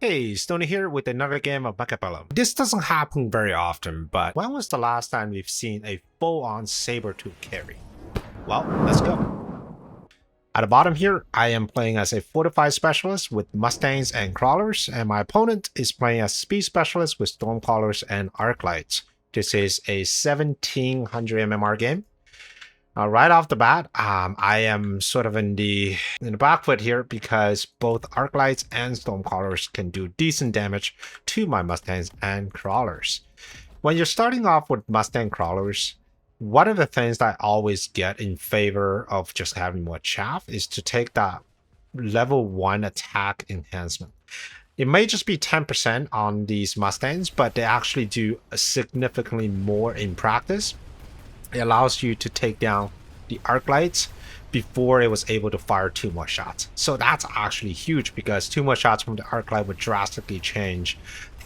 Hey, Stoney here with another game of Mechabellum. This doesn't happen very often, but when was the last time we've seen a full-on Sabertooth carry? Well, let's go. At the bottom here, I am playing as a fortified specialist with mustangs and crawlers, and my opponent is playing as speed specialist with stormcrawlers and arclights. This is a 1700 MMR game. Right off the bat, I am sort of in the back foot here because both Arclights and Stormcrawlers can do decent damage to my Mustangs and Crawlers. When you're starting off with Mustang Crawlers, one of the things that I always get in favor of just having more chaff is to take that level 1 attack enhancement. It may just be 10% on these Mustangs, but they actually do significantly more in practice. It allows you to take down the Arclights before it was able to fire 2 more shots. So that's actually huge because 2 more shots from the Arclight would drastically change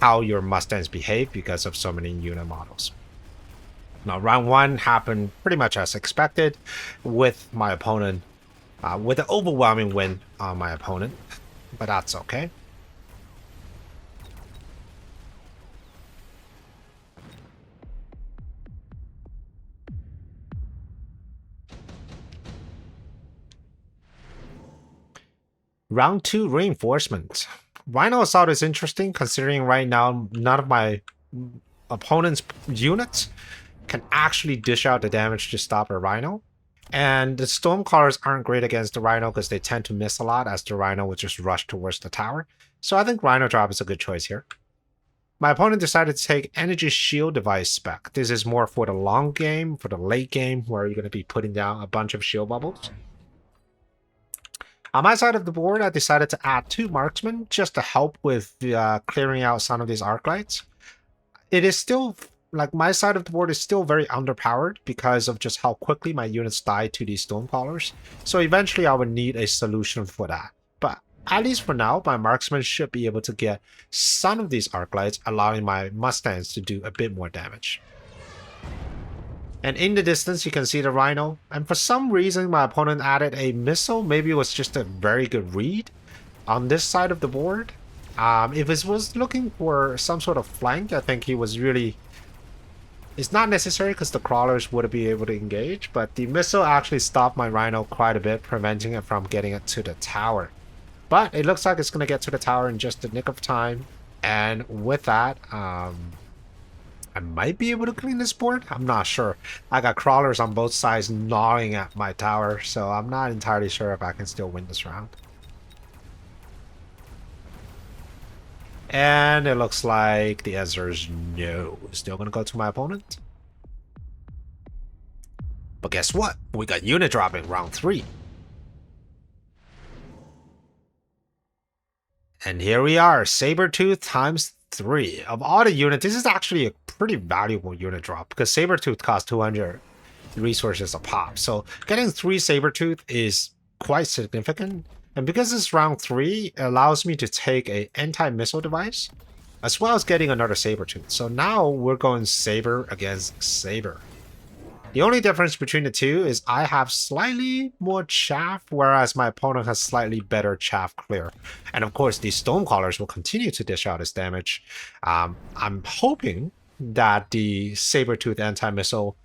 how your Mustangs behave because of so many unit models. Now, round 1 happened pretty much as expected with my opponent, with an overwhelming win on my opponent, but that's okay. Round 2 reinforcement. Rhino Assault is interesting considering right now none of my opponent's units can actually dish out the damage to stop a Rhino. And the Stormcrawlers aren't great against the Rhino because they tend to miss a lot as the Rhino would just rush towards the tower. So I think Rhino Drop is a good choice here. My opponent decided to take Energy Shield Device spec. This is more for the long game, for the late game, where you're going to be putting down a bunch of shield bubbles. On my side of the board, I decided to add 2 marksmen just to help with clearing out some of these Arclights. It is still, like, my side of the board is still very underpowered because of just how quickly my units die to these Stormcrawlers. So eventually I would need a solution for that. But at least for now, my marksmen should be able to get some of these Arclights, allowing my Mustangs to do a bit more damage. And in the distance, you can see the Rhino. And for some reason, my opponent added a missile. Maybe it was just a very good read on this side of the board. If it was looking for some sort of flank, I think he was really... It's not necessary because the crawlers wouldn't be able to engage, but the missile actually stopped my Rhino quite a bit, preventing it from getting it to the tower. But it looks like it's going to get to the tower in just the nick of time. And with that, I might be able to clean this board. I'm not sure. I got crawlers on both sides gnawing at my tower, so I'm not entirely sure if I can still win this round. And it looks like the answer is no. Still gonna go to my opponent. But guess what? We got unit dropping round 3. And here we are, Sabertooth times 3. Of all the units, this is actually a pretty valuable unit drop because Sabertooth costs 200 resources a pop. So getting 3 Sabertooth is quite significant. And because it's round 3, it allows me to take a anti-missile device as well as getting another Sabertooth. So now we're going Saber against Saber. The only difference between the two is I have slightly more chaff, whereas my opponent has slightly better chaff clear. And of course, these Stormcrawlers will continue to dish out his damage. I'm hoping that the Sabertooth anti-missile,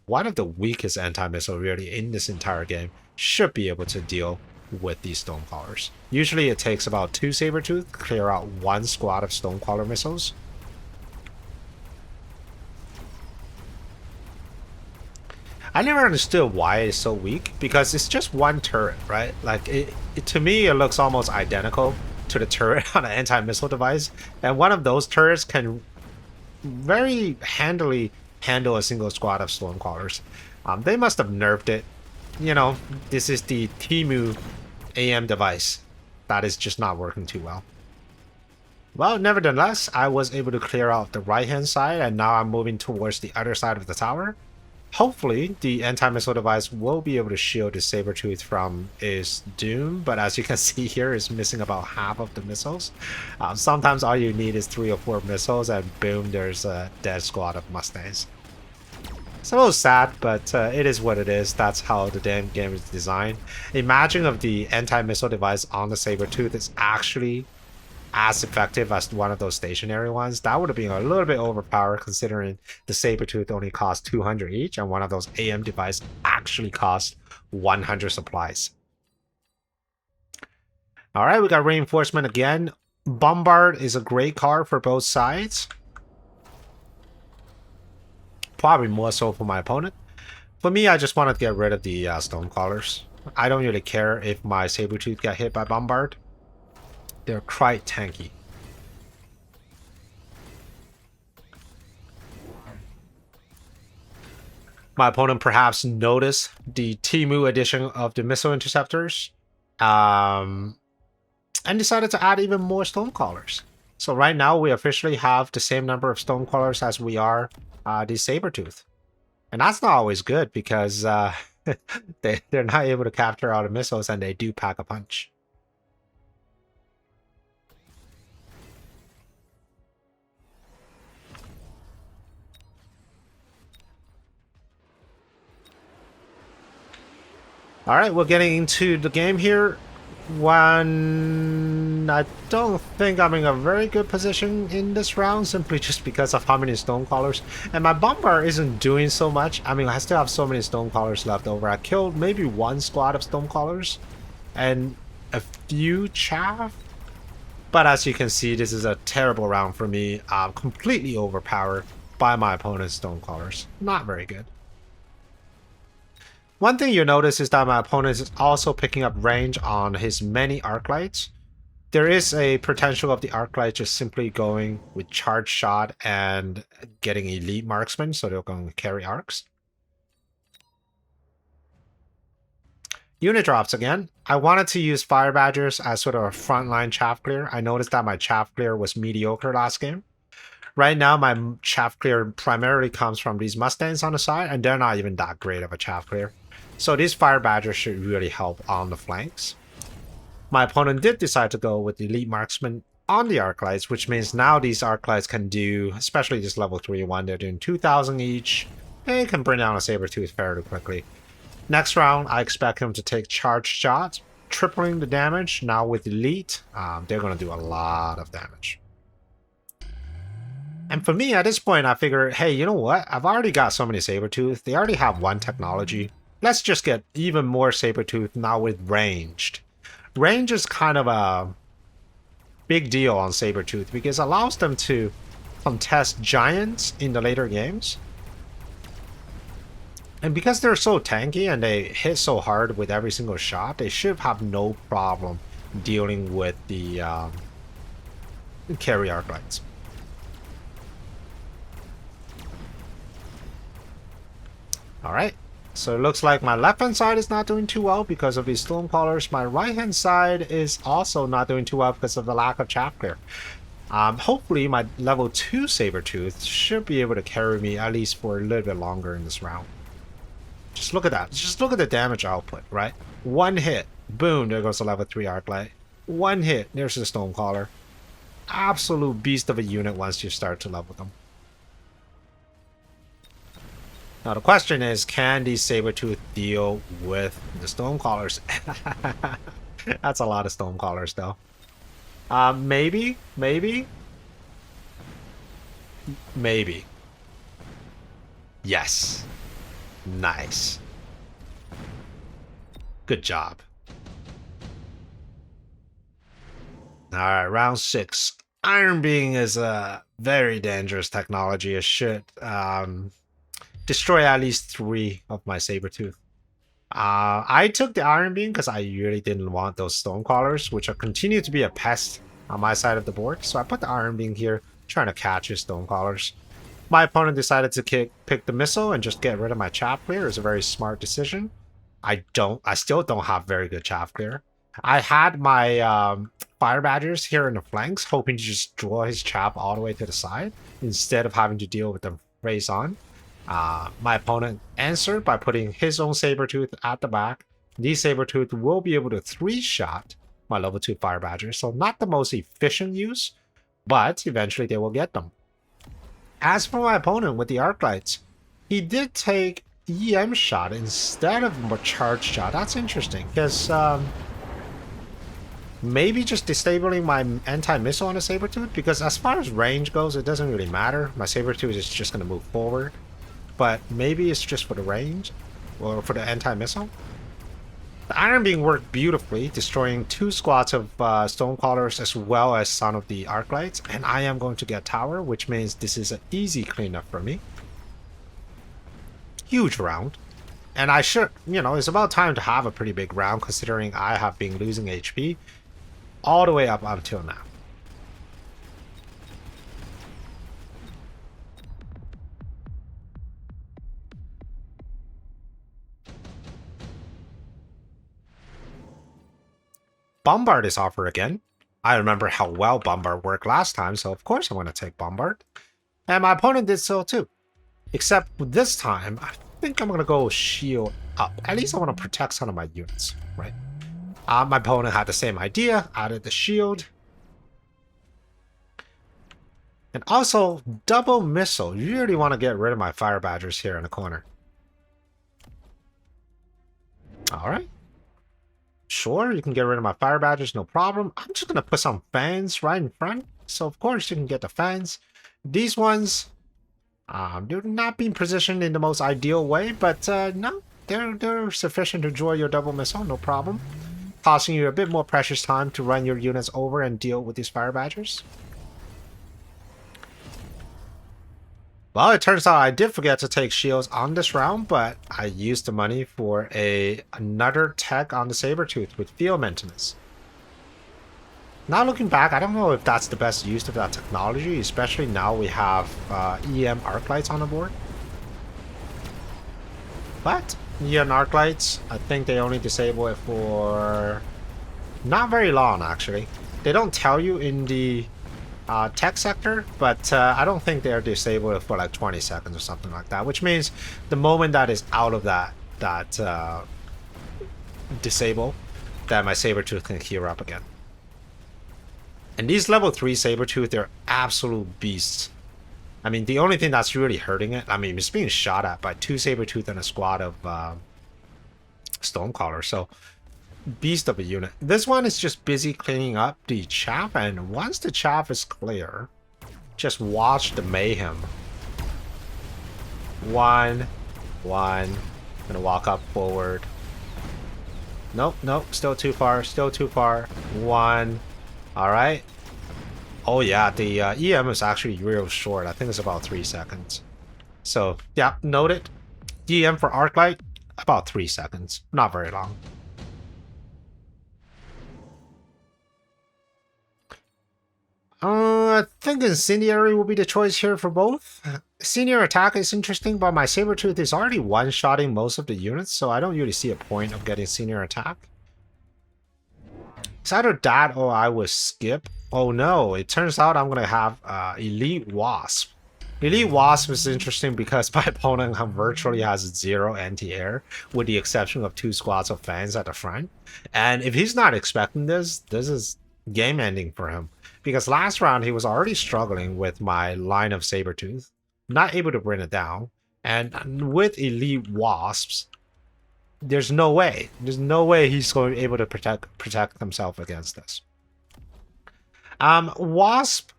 one of the weakest anti-missile really in this entire game, should be able to deal with these Stormcrawlers. Usually it takes about 2 Sabertooth to clear out 1 squad of Stormcrawler missiles. I never understood why it's so weak, because it's just 1 turret, right? Like, to me, it looks almost identical to the turret on an anti-missile device, and one of those turrets can very handily handle a single squad of Stormcrawlers. They must have nerfed it. You know, this is the Timu AM device that is just not working too well. Well, nevertheless, I was able to clear out the right-hand side, and now I'm moving towards the other side of the tower. Hopefully, the anti-missile device will be able to shield the Sabertooth from his doom, but as you can see here, it's missing about half of the missiles. Sometimes all you need is 3 or 4 missiles, and boom, there's a dead squad of Mustangs. It's a little sad, but it is what it is. That's how the damn game is designed. Imagine if the anti-missile device on the Sabertooth is actually as effective as one of those stationary ones, that would have been a little bit overpowered considering the Sabertooth only cost 200 each and one of those AM devices actually cost 100 supplies. Alright, we got reinforcement again. Bombard is a great card for both sides. Probably more so for my opponent. For me, I just wanted to get rid of the Stonecrawlers. I don't really care if my Sabertooth got hit by Bombard. They're quite tanky. My opponent perhaps noticed the Temu edition of the missile interceptors and decided to add even more Stonecrawlers. So right now we officially have the same number of Stonecrawlers as we are the Sabertooth. And that's not always good because they're not able to capture all the missiles and they do pack a punch. Alright, we're getting into the game here. I don't think I'm in a very good position in this round, simply just because of how many Stonecrawlers. And my Bombard isn't doing so much. I mean, I still have so many Stonecrawlers left over. I killed maybe one squad of Stonecrawlers and a few Chaff. But as you can see, this is a terrible round for me. I'm completely overpowered by my opponent's Stonecrawlers. Not very good. One thing you'll notice is that my opponent is also picking up range on his many arc lights. There is a potential of the arc light just simply going with charge shot and getting elite marksmen, so they're going to carry arcs. Unit drops again. I wanted to use Fire Badgers as sort of a frontline chaff clear. I noticed that my chaff clear was mediocre last game. Right now, my chaff clear primarily comes from these Mustangs on the side, and they're not even that great of a chaff clear. So these Fire Badgers should really help on the flanks. My opponent did decide to go with the Elite Marksman on the Arc Lights, which means now these Arc Lights can do, especially this level 3 one, they're doing 2,000 each. They can bring down a Sabertooth fairly quickly. Next round, I expect him to take charge shots, tripling the damage. Now with Elite, they're going to do a lot of damage. And for me, at this point, I figure, hey, you know what? I've already got so many Sabertooth. They already have one technology. Let's just get even more Sabertooth now with ranged. Range is kind of a big deal on Sabertooth because it allows them to contest giants in the later games. And because they're so tanky and they hit so hard with every single shot, they should have no problem dealing with the carry arc lights. Alright, so it looks like my left-hand side is not doing too well because of these Stonecrawlers. My right-hand side is also not doing too well because of the lack of chaff clear. Hopefully my level 2 Sabertooth should be able to carry me at least for a little bit longer in this round. Just look at that. Just look at the damage output, right? One hit, boom, there goes the level 3 arc light. One hit, there's the Stonecrawler. Absolute beast of a unit once you start to level them. Now the question is, can these Sabertooth deal with the Stonecrawlers? That's a lot of Stonecrawlers though. Maybe. Yes. Nice. Good job. Alright, round 6. Iron Being is a very dangerous technology. It should destroy at least 3 of my Sabertooth. I took the Iron Beam because I really didn't want those Stonecrawlers, which continue to be a pest on my side of the board. So I put the Iron Beam here, trying to catch his Stonecrawlers. My opponent decided to pick the missile and just get rid of my chaff clear. It was a very smart decision. I still don't have very good chaff clear. I had my Fire Badgers here in the flanks, hoping to just draw his chaff all the way to the side instead of having to deal with them face on. My opponent answered by putting his own Sabertooth at the back. These Sabertooth will be able to 3-shot my level 2 Fire Badger, so not the most efficient use, but eventually they will get them. As for my opponent with the arc lights, he did take EM shot instead of a charge shot. That's interesting, because Maybe just disabling my anti-missile on the Sabertooth, because as far as range goes, it doesn't really matter. My Sabertooth is just going to move forward. But maybe it's just for the range, or for the anti-missile. The Iron Beam worked beautifully, destroying 2 squads of Stonecrawlers as well as some of the Arclights, and I am going to get Tower, which means this is an easy cleanup for me. Huge round. And I should, you know, it's about time to have a pretty big round, considering I have been losing HP all the way up until now. Bombard is offered again. I remember how well Bombard worked last time, so of course I'm going to take Bombard. And my opponent did so too. Except this time, I think I'm going to go shield up. At least I want to protect some of my units, right? My opponent had the same idea, added the shield. And also, double missile. You really want to get rid of my Fire Badgers here in the corner. Alright. Sure, you can get rid of my Fire Badgers, no problem. I'm just going to put some fans right in front. So, of course, you can get the fans. These ones, they're not being positioned in the most ideal way, but no, they're sufficient to draw your double missile, no problem. Costing you a bit more precious time to run your units over and deal with these Fire Badgers. Well, it turns out I did forget to take shields on this round, but I used the money for another tech on the Sabertooth with field maintenance. Now looking back, I don't know if that's the best use of that technology, especially now we have EM Arclights on the board. But EM Arclights, I think they only disable it for not very long, actually. They don't tell you in the tech sector, but I don't think they're disabled for like 20 seconds or something like that, which means the moment that is out of that disable, that my Sabertooth can heal up again. And these level 3 Sabertooth, they're absolute beasts. I mean, the only thing that's really hurting it, I mean, it's being shot at by 2 Sabertooth and a squad of Stonecrawler, so beast of a unit. This one is just busy cleaning up the chaff, and once the chaff is clear, just watch the mayhem. One. Gonna walk up forward. Nope, still too far, One. Alright. Oh yeah, the EM is actually real short. I think it's about 3 seconds. So, yeah, noted. EM for Arclight, about 3 seconds. Not very long. I think Incendiary will be the choice here for both. Senior attack is interesting, but my Sabertooth is already one-shotting most of the units, so I don't really see a point of getting senior attack. It's either that or I will skip. Oh no, it turns out I'm going to have Elite Wasp. Elite Wasp is interesting because my opponent virtually has 0 anti-air, with the exception of 2 squads of fans at the front. And if he's not expecting this, this is game ending for him. Because last round he was already struggling with my line of Sabertooth, not able to bring it down. And with Elite Wasps, there's no way he's going to be able to protect himself against this. Wasp,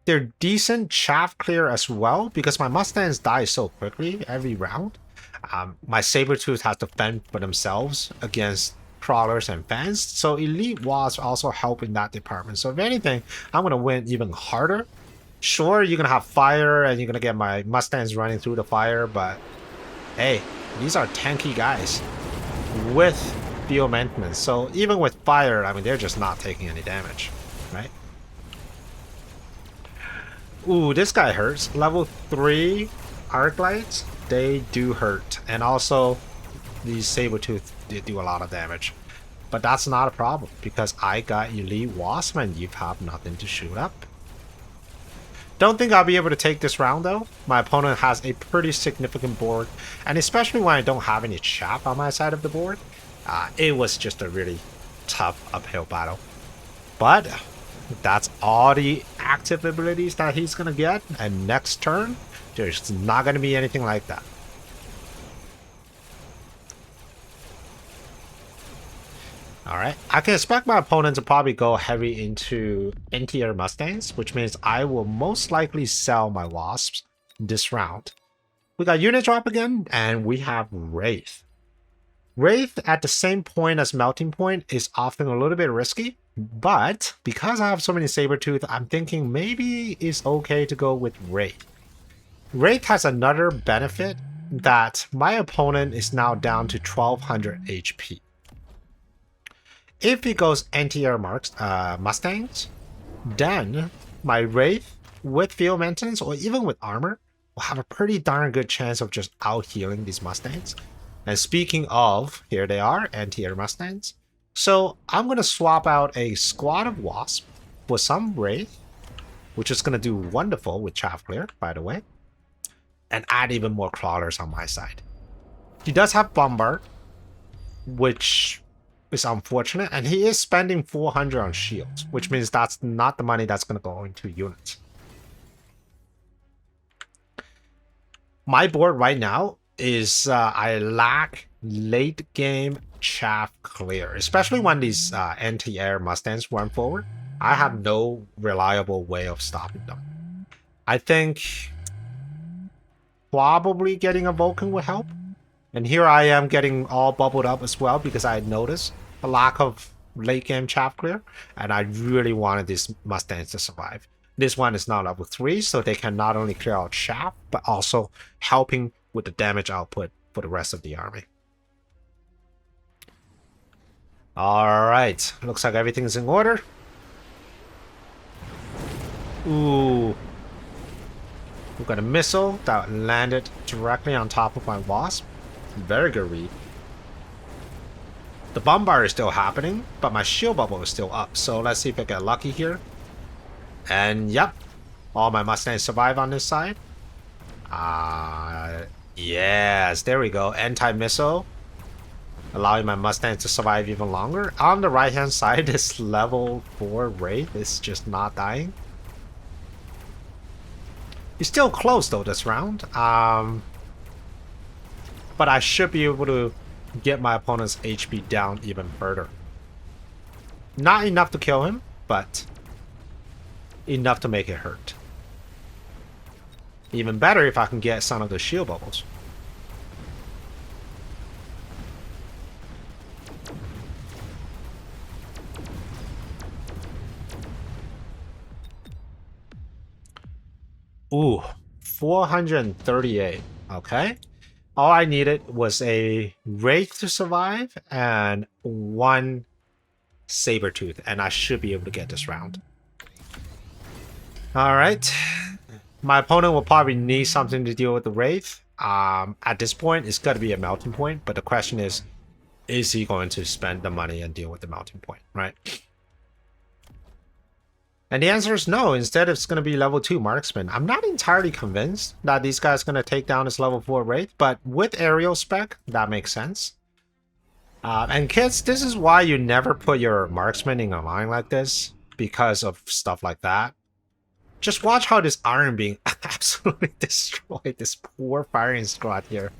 they're decent chaff clear as well, because my Mustangs die so quickly every round. My Sabertooth has to fend for themselves against crawlers and fans, so Elite Wasp also help in that department. So if anything, I'm going to win even harder. Sure, you're going to have fire and you're going to get my Mustangs running through the fire, but hey, these are tanky guys with field maintenance. So even with fire, I mean, they're just not taking any damage, right? Ooh, this guy hurts. Level 3 Arclights, they do hurt. And also, these Sabertooth do a lot of damage. But that's not a problem, because I got Elite Wasp and you have nothing to shoot up. Don't think I'll be able to take this round though. My opponent has a pretty significant board, and especially when I don't have any chaff on my side of the board, it was just a really tough uphill battle. But that's all the active abilities that he's gonna get, and next turn, there's not gonna be anything like that. Alright, I can expect my opponent to probably go heavy into anti-air Mustangs, which means I will most likely sell my wasps this round. We got unit drop again, and we have Wraith. Wraith at the same point as Melting Point is often a little bit risky, but because I have so many Sabertooth, I'm thinking maybe it's okay to go with Wraith. Wraith has another benefit that my opponent is now down to 1200 HP. If he goes anti-air Mustangs, then my Wraith with field maintenance or even with armor will have a pretty darn good chance of just out-healing these Mustangs. And speaking of, here they are, anti-air Mustangs. So I'm going to swap out a squad of wasp for some Wraith, which is going to do wonderful with Chaff clear, by the way, and add even more crawlers on my side. He does have bombard, which is unfortunate, and he is spending 400 on shields, which means that's not the money that's going to go into units. My board right now is I lack late game chaff clear, especially when these anti-air Mustangs run forward. I have no reliable way of stopping them. I think probably getting a Vulcan would help. And here I am getting all bubbled up as well because I had noticed a lack of late game chaff clear, and I really wanted these Mustangs to survive. This one is now level 3, so they can not only clear out chaff, but also helping with the damage output for the rest of the army. Alright, looks like everything's in order. Ooh. We've got a missile that landed directly on top of my wasp. Very good read. The bombard is still happening, but my shield bubble is still up. So let's see if I get lucky here. And yep, all my Mustangs survive on this side. Yes, there we go. Anti-missile, allowing my Mustangs to survive even longer. On the right-hand side, this level 4 Wraith is just not dying. He's still close though this round. But I should be able to get my opponent's HP down even further. Not enough to kill him, but enough to make it hurt. Even better if I can get some of the shield bubbles. Ooh, 438. Okay. All I needed was a Wraith to survive and one Sabertooth, and I should be able to get this round. Alright. My opponent will probably need something to deal with the Wraith. At this point, it's got to be a Melting Point, but the question is he going to spend the money and deal with the Melting Point, right? And the answer is no. Instead, it's going to be level 2 marksman. I'm not entirely convinced that these guys are going to take down this level 4 Wraith, but with aerial spec, that makes sense. And kids, this is why you never put your marksman in a line like this, because of stuff like that. Just watch how this Iron Beam absolutely destroyed this poor firing squad here.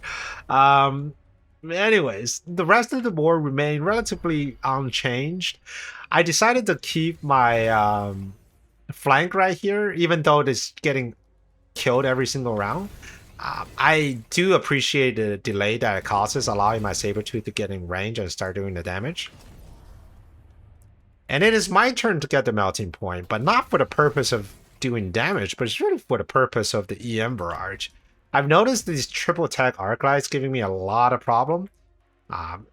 Anyways, the rest of the board remained relatively unchanged. I decided to keep my flank right here, even though it's getting killed every single round. I do appreciate the delay that it causes, allowing my Sabertooth to get in range and start doing the damage. And it is my turn to get the Melting Point, but not for the purpose of doing damage, but it's really for the purpose of the EM barrage. I've noticed these triple tech arc lights giving me a lot of problem.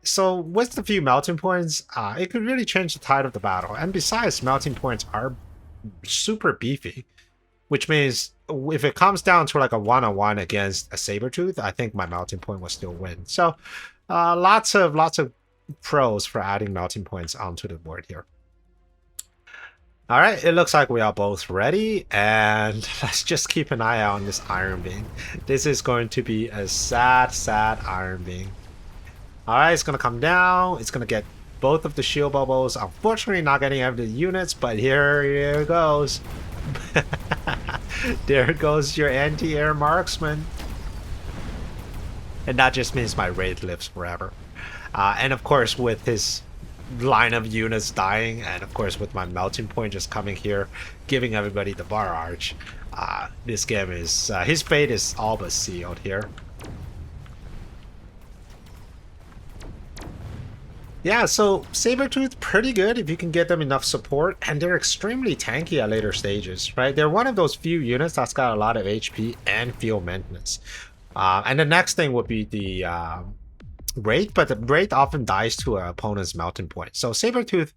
So with the few Melting Points, it could really change the tide of the battle. And besides, Melting Points are super beefy, which means if it comes down to like a one-on-one against a Sabertooth, I think my Melting Point will still win. So lots of pros for adding Melting Points onto the board here. All right, it looks like we are both ready, and let's just keep an eye out on this Iron Beam. This is going to be a sad, sad Iron Beam. All right, it's gonna come down. It's gonna get both of the shield bubbles. Unfortunately, not getting every units, but here it goes. There goes your anti-air marksman. And that just means my Wraith lives forever. And of course, with his line of units dying, and of course with my melting point just coming here, giving everybody the bar arch. This game is his fate is all but sealed here. Yeah, so Sabertooth pretty good if you can get them enough support, and they're extremely tanky at later stages, right? They're one of those few units that's got a lot of HP and field maintenance. And the next thing would be the Wraith, but the Wraith often dies to an opponent's melting point. So Sabertooth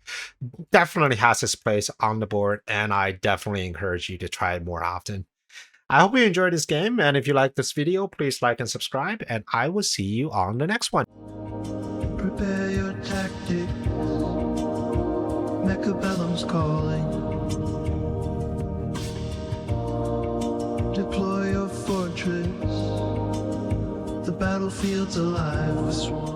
definitely has its place on the board, and I definitely encourage you to try it more often. I hope you enjoyed this game, and if you like this video, please like and subscribe, and I will see you on the next one. Prepare your tactics, Mechabellum's calling. Deploy your fortress, the battlefield's alive with swarms.